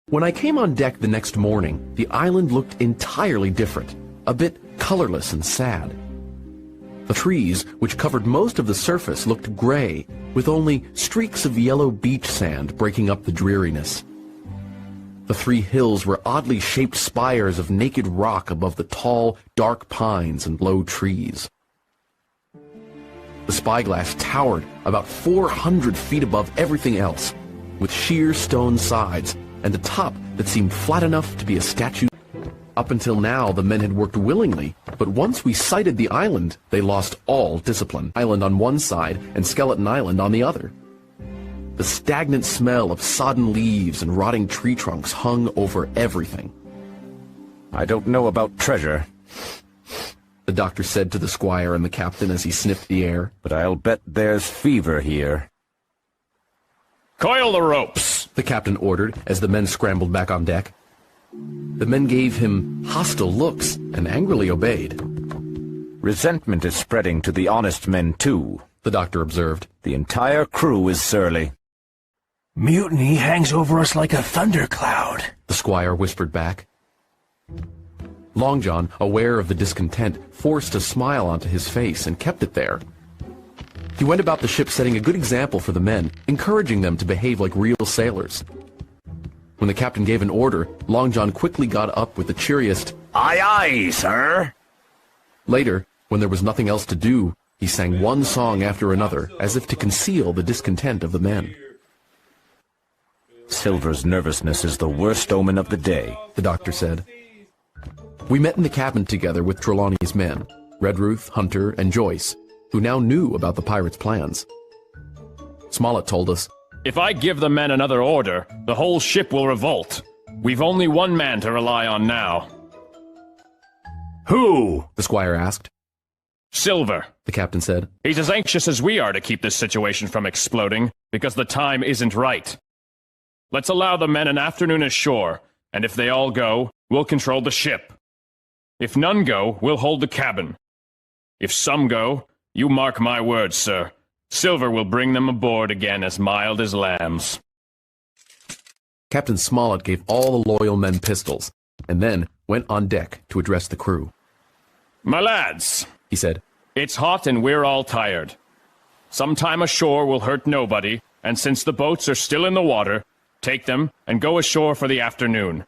When I came on deck the next morning, the island looked entirely different, a bit colorless and sad. The trees, which covered most of the surface, looked gray, with only streaks of yellow beach sand breaking up the dreariness. The three hills were oddly shaped spires of naked rock above the tall, dark pines and low trees. The spyglass towered about 400 feet above everything else, with sheer stone sides and a top that seemed flat enough to be a statue. Up until now, the men had worked willingly, but once we sighted the island, they lost all discipline. Island on one side and Skeleton Island on the other. The stagnant smell of sodden leaves and rotting tree trunks hung over everything. I don't know about treasure, the doctor said to the squire and the captain as he sniffed the air, but I'll bet there's fever here. Coil the ropes, the captain ordered as the men scrambled back on deck. The men gave him hostile looks and angrily obeyed. Resentment is spreading to the honest men too, the doctor observed. The entire crew is surly. Mutiny hangs over us like a thundercloud, the squire whispered back. Long John, aware of the discontent, forced a smile onto his face and kept it there. He went about the ship setting a good example for the men, encouraging them to behave like real sailors. When the captain gave an order, Long John quickly got up with the cheeriest, "Aye, aye, sir." Later, when there was nothing else to do, he sang one song after another, as if to conceal the discontent of the men. Silver's nervousness is the worst omen of the day, the doctor said. We met in the cabin together with Trelawney's men, Redruth, Hunter, and Joyce, who now knew about the pirates' plans. Smollett told us, "If I give the men another order, the whole ship will revolt. We've only one man to rely on now." "Who?" the squire asked. "Silver," the captain said. "He's as anxious as we are to keep this situation from exploding, because the time isn't right. Let's allow the men an afternoon ashore, and if they all go, we'll control the ship. If none go, we'll hold the cabin. If some go, you mark my words, sir, Silver will bring them aboard again as mild as lambs." Captain Smollett gave all the loyal men pistols, and then went on deck to address the crew. "My lads," he said, "it's hot and we're all tired. Some time ashore will hurt nobody, and since the boats are still in the water, take them and go ashore for the afternoon.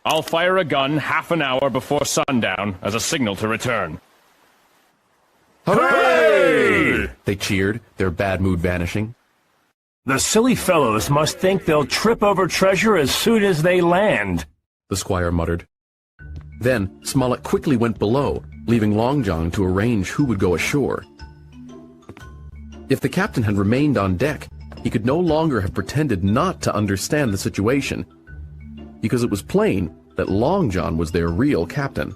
I'll fire a gun half an hour before sundown as a signal to return." "Hooray!" they cheered, their bad mood vanishing. "The silly fellows must think they'll trip over treasure as soon as they land," the squire muttered. Then Smollett quickly went below, leaving Long John to arrange who would go ashore. If the captain had remained on deck, he could no longer have pretended not to understand the situation, because it was plain that Long John was their real captain.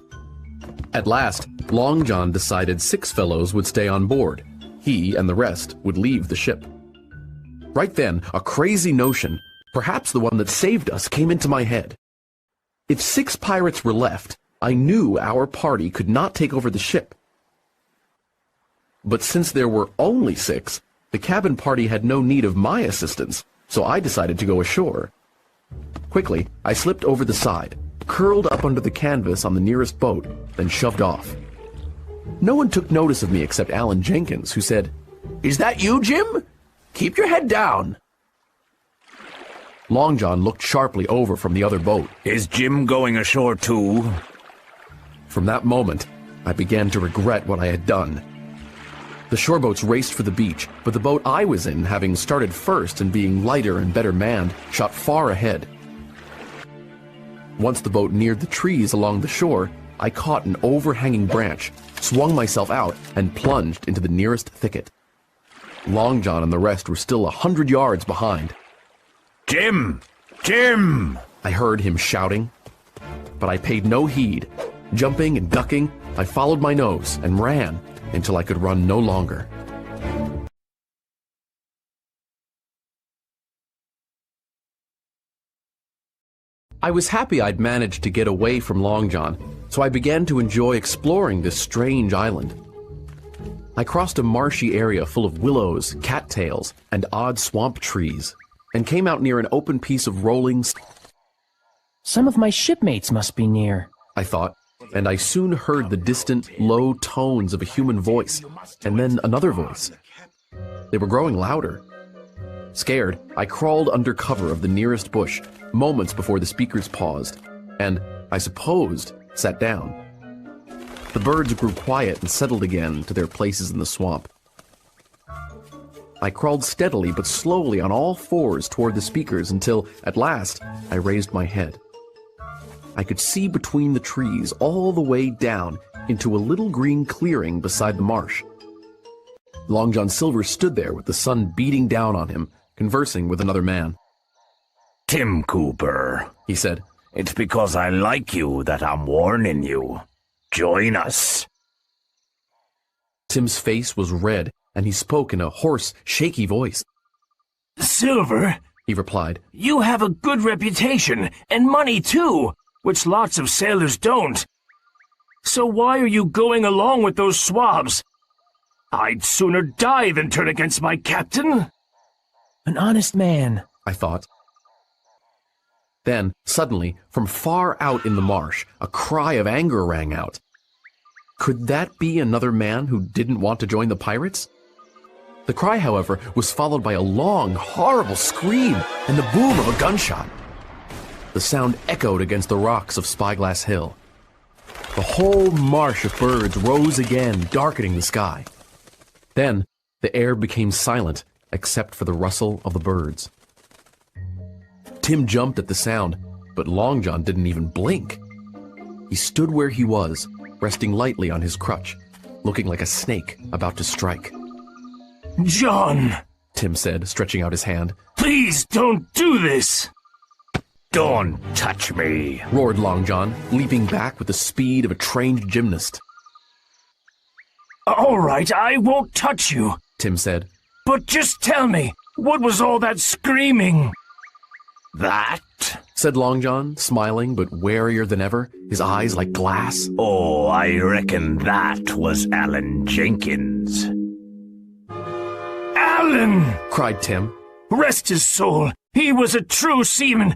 At last, Long John decided 6 fellows would stay on board. He and the rest would leave the ship. Right then, a crazy notion, perhaps the one that saved us, came into my head. If 6 pirates were left, I knew our party could not take over the ship. But since there were only 6, the cabin party had no need of my assistance, so I decided to go ashore. Quickly, I slipped over the side, curled up under the canvas on the nearest boat, then shoved off. No one took notice of me except Alan Jenkins, who said, "Is that you, Jim? Keep your head down." Long John looked sharply over from the other boat. "Is Jim going ashore too?" From that moment, I began to regret what I had done. The shore boats raced for the beach, but the boat I was in, having started first and being lighter and better manned, shot far ahead. Once the boat neared the trees along the shore, I caught an overhanging branch, swung myself out, and plunged into the nearest thicket. Long John and the rest were still 100 yards behind. "Jim! Jim!" I heard him shouting, but I paid no heed. Jumping and ducking, I followed my nose and ran until I could run no longer. I was happy I'd managed to get away from Long John, so I began to enjoy exploring this strange island. I crossed a marshy area full of willows, cattails, and odd swamp trees, and came out near an open piece of rolling Some of my shipmates must be near, I thought, and I soon heard the distant, low tones of a human voice, and then another voice. They were growing louder. Scared, I crawled under cover of the nearest bush, moments before the speakers paused, and, I supposed, sat down. The birds grew quiet and settled again to their places in the swamp. I crawled steadily but slowly on all fours toward the speakers until, at last, I raised my head. I could see between the trees all the way down into a little green clearing beside the marsh. Long John Silver stood there with the sun beating down on him, conversing with another man. Tim Cooper, He said, it's because I like you that I'm warning you. Join us. Tim's face was red, and he spoke in a hoarse, shaky voice. Silver, He replied, you have a good reputation, and money too, which lots of sailors don't. So why are you going along with those swabs? I'd sooner die than turn against my captain. an honest man. I thought. Then, suddenly, from far out in the marsh, a cry of anger rang out. Could that be another man who didn't want to join the pirates? The cry, however, was followed by a long, horrible scream and the boom of a gunshot. The sound echoed against the rocks of Spyglass Hill. The whole marsh of birds rose again, darkening the sky. Then, the air became silent, except for the rustle of the birds. Tim jumped at the sound, but Long John didn't even blink. He stood where he was, resting lightly on his crutch, looking like a snake about to strike. John, Tim said, stretching out his hand. please don't do this. Don't touch me. Roared Long John, leaping back with the speed of a trained gymnast. All right, I won't touch you. Tim said. But just tell me, what was all that screaming? That? Said Long John, smiling but warier than ever, his eyes like glass. Oh, I reckon that was Alan Jenkins. Alan! Cried Tim. Rest his soul, he was a true seaman.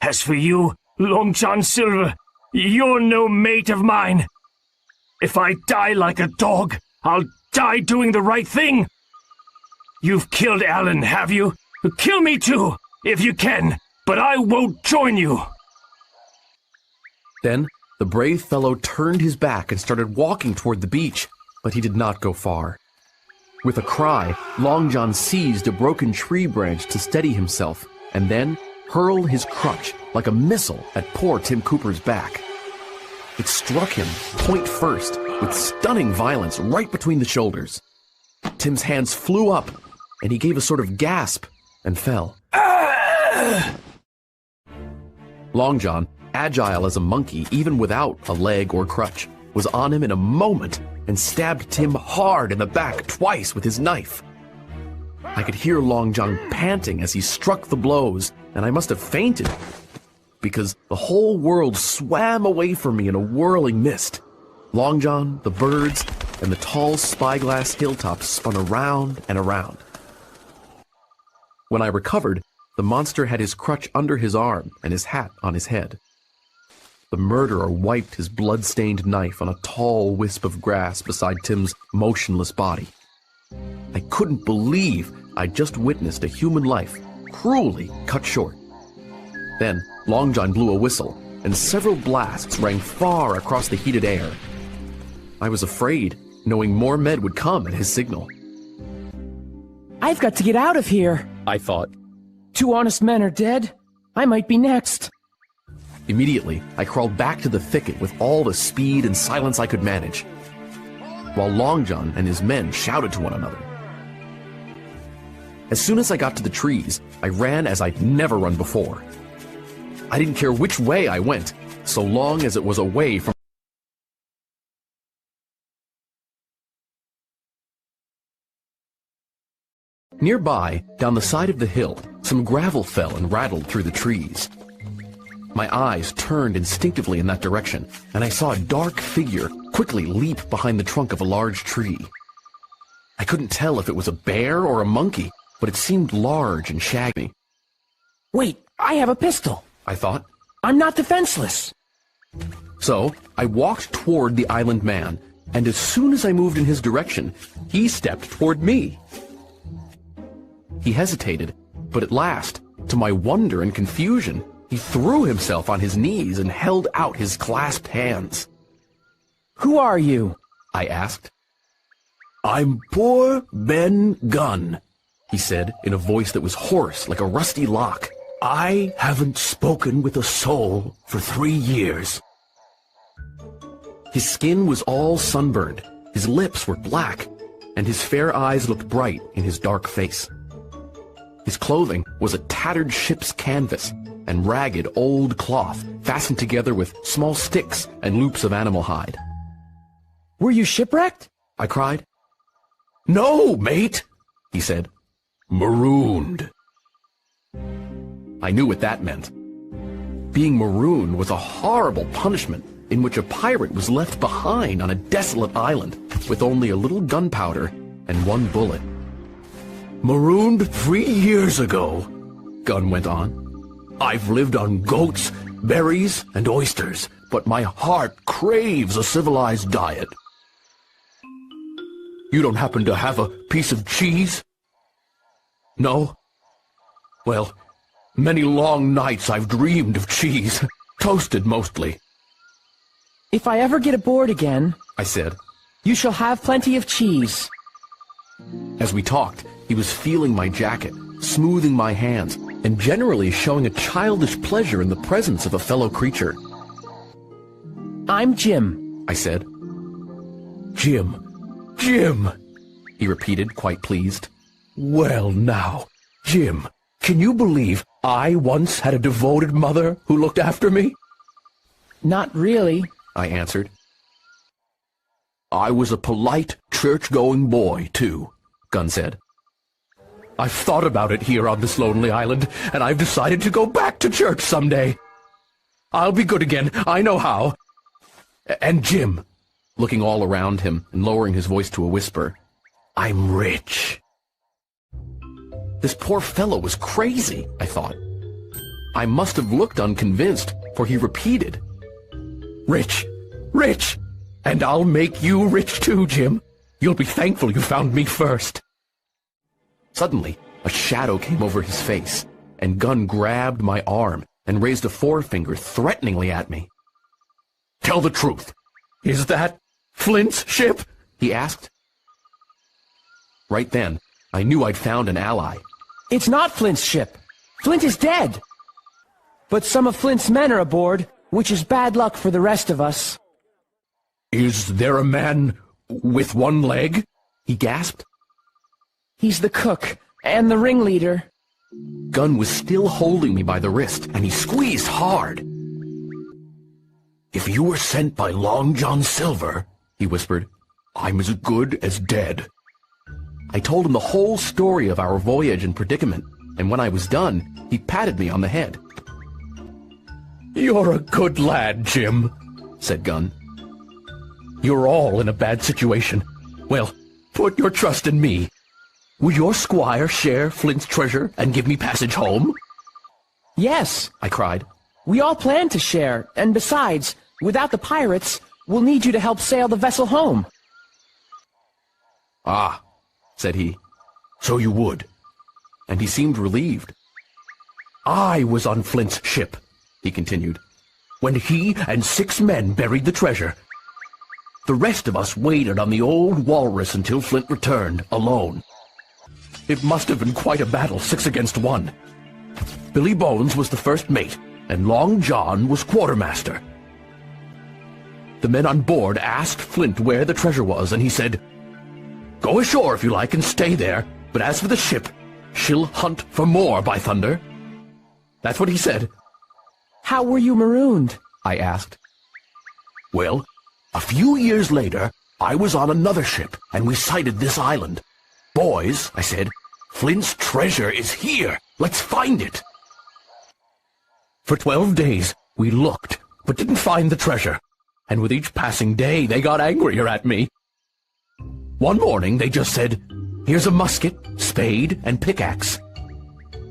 As for you, Long John Silver, you're no mate of mine. If I die like a dog, I'll die doing the right thing. You've killed Alan, have you? Kill me too, if you can, but I won't join you. Then, the brave fellow turned his back and started walking toward the beach, but he did not go far. With a cry, Long John seized a broken tree branch to steady himself, and then hurled his crutch like a missile at poor Tim Cooper's back. It struck him, point first, with stunning violence right between the shoulders. Tim's hands flew up, and he gave a sort of gasp and fell. Long John, agile as a monkey even without a leg or crutch, was on him in a moment and stabbed Tim hard in the back twice with his knife. I could hear Long John panting as he struck the blows, and I must have fainted, because the whole world swam away from me in a whirling mist. Long John, the birds, and the tall spyglass hilltops spun around and around. When I recovered, the monster had his crutch under his arm and his hat on his head. The murderer wiped his blood-stained knife on a tall wisp of grass beside Tim's motionless body. I couldn't believe I'd just witnessed a human life cruelly cut short. Then Long John blew a whistle, and several blasts rang far across the heated air. I was afraid, knowing more men would come at his signal. I've got to get out of here. I thought. 2 honest men are dead. I might be next. Immediately, I crawled back to the thicket with all the speed and silence I could manage, while Long John and his men shouted to one another. As soon as I got to the trees, I ran as I'd never run before. I didn't care which way I went, so long as it was away from. Nearby, down the side of the hill, some gravel fell and rattled through the trees. My eyes turned instinctively in that direction, and I saw a dark figure quickly leap behind the trunk of a large tree. I couldn't tell if it was a bear or a monkey, but it seemed large and shaggy. Wait, I have a pistol. I thought. I'm not defenseless. So I walked toward the island man, and as soon as I moved in his direction, he stepped toward me. He hesitated, but at last, to my wonder and confusion, he threw himself on his knees and held out his clasped hands. Who are you? I asked. I'm poor Ben Gunn, he said in a voice that was hoarse like a rusty lock. I haven't spoken with a soul for 3 years. His skin was all sunburned, his lips were black, and his fair eyes looked bright in his dark face. His clothing was a tattered ship's canvas and ragged old cloth fastened together with small sticks and loops of animal hide. Were you shipwrecked? I cried. No, mate, he said. Marooned. I knew what that meant. Being marooned was a horrible punishment in which a pirate was left behind on a desolate island with only a little gunpowder and 1 bullet. Marooned 3 years ago, Gunn went on. I've lived on goats, berries, and oysters, but my heart craves a civilized diet. You don't happen to have a piece of cheese? No? Well, many long nights I've dreamed of cheese, toasted mostly. If I ever get aboard again, I said. you shall have plenty of cheese. As we talked, he was feeling my jacket, smoothing my hands, and generally showing a childish pleasure in the presence of a fellow creature. I'm Jim, I said. Jim, Jim, he repeated, quite pleased. Well now, Jim, can you believe I once had a devoted mother who looked after me? Not really. I answered. I was a polite, church-going boy, too, Gunn said. I've thought about it here on this lonely island, and I've decided to go back to church someday. I'll be good again, I know how. And Jim, looking all around him and lowering his voice to a whisper, I'm rich. This poor fellow was crazy, I thought. I must have looked unconvinced, for he repeated, Rich, rich, and I'll make you rich too, Jim. You'll be thankful you found me first. Suddenly, a shadow came over his face, and Gunn grabbed my arm and raised a forefinger threateningly at me. Tell the truth. Is that Flint's ship? He asked. Right then, I knew I'd found an ally. It's not Flint's ship. Flint is dead. But some of Flint's men are aboard, which is bad luck for the rest of us. Is there a man with 1 leg? He gasped. He's the cook and the ringleader. Gunn was still holding me by the wrist, and he squeezed hard. If you were sent by Long John Silver, he whispered, I'm as good as dead. I told him the whole story of our voyage and predicament, and when I was done, he patted me on the head. You're a good lad, Jim, said Gunn. You're all in a bad situation. Well, put your trust in me. Will your squire share Flint's treasure and give me passage home? Yes, I cried. we all plan to share, and besides, without the pirates, we'll need you to help sail the vessel home. Ah, said he, so you would. And he seemed relieved. I was on Flint's ship, he continued, when he and 6 men buried the treasure. The rest of us waited on the old walrus until Flint returned, alone. It must have been quite a battle, 6 against 1. Billy Bones was the first mate, and Long John was quartermaster. The men on board asked Flint where the treasure was, and he said, Go ashore if you like and stay there, but as for the ship, she'll hunt for more, by thunder. That's what he said. How were you marooned? I asked. Well, a few years later, I was on another ship, and we sighted this island. Boys, I said, Flint's treasure is here. Let's find it. For 12 days, we looked, but didn't find the treasure. And with each passing day, they got angrier at me. One morning, they just said, Here's a musket, spade, and pickaxe.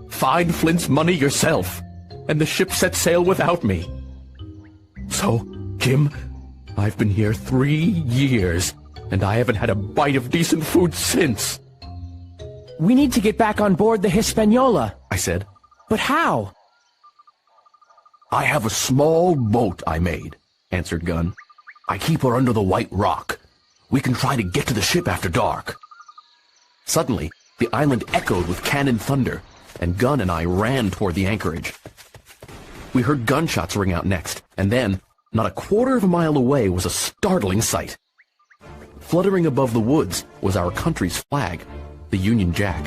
Find Flint's money yourself. and the ship set sail without me. So, Kim, I've been here 3 years, and I haven't had a bite of decent food since. We need to get back on board the Hispaniola. I said. But how? I have a small boat I made, answered Gunn. I keep her under the White Rock. We can try to get to the ship after dark. Suddenly, the island echoed with cannon thunder, and Gunn and I ran toward the anchorage. We heard gunshots ring out next, and then, not a quarter of a mile away, was a startling sight. Fluttering above the woods was our country's flag, the Union Jack.